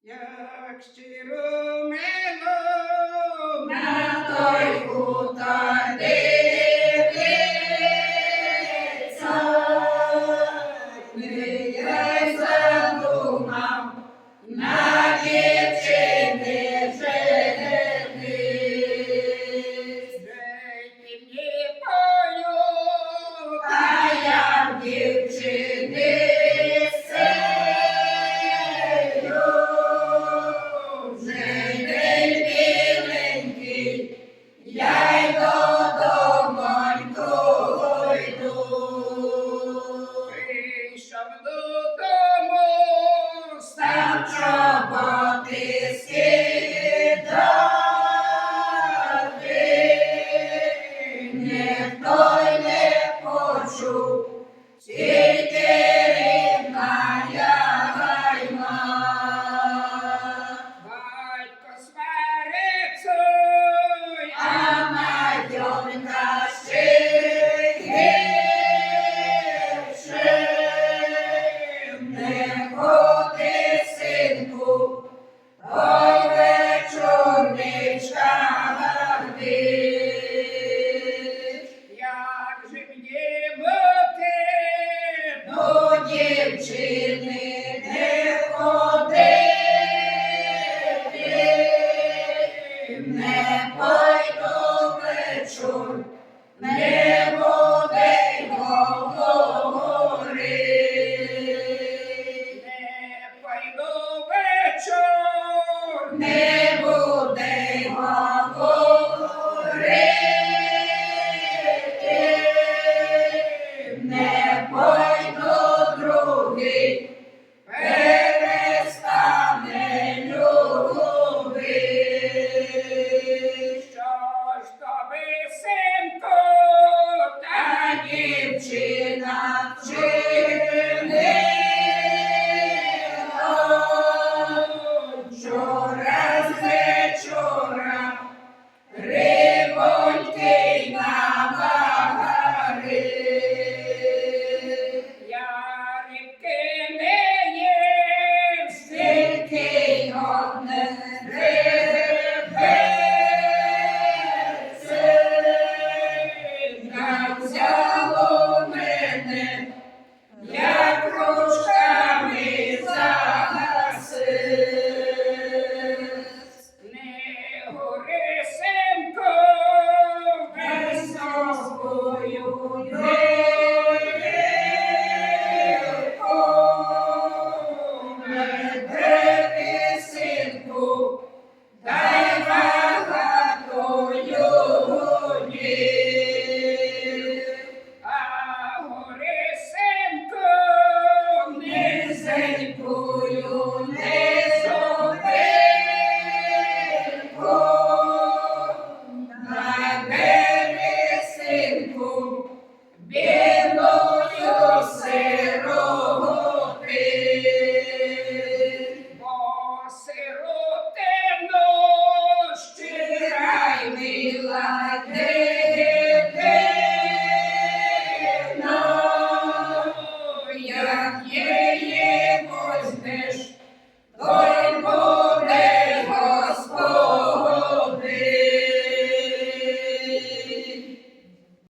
Як щиро мило На той хутор дивиться, не задумав на дівчини женитись. Дайте мені пою, А я в дівчини сею, вже день біленький, я й додомоньку йду. прийшов додому, Став чоботи скидати, ніхто й не почув, тільки рідна гайма. батько свариться, А матінка ще гірше. Не ходи, синку, ой вечорничка гардиш. як же мені бути, До дівчини не ходити, не пойду вечор, не буде й говорити. не пойду вечір, Не буде й говорити, не пойду другий, перестане любити. що ж тобі, синку, Та дівчина вчинила, щораз вечора рибоньки наварив. я рибки не їм, Стільки й одне рибеце, як взяло мене, як ручками загасив. не гори, синку, Весною медведи, синку, дай багатою дів. а гори, синку, Низенькою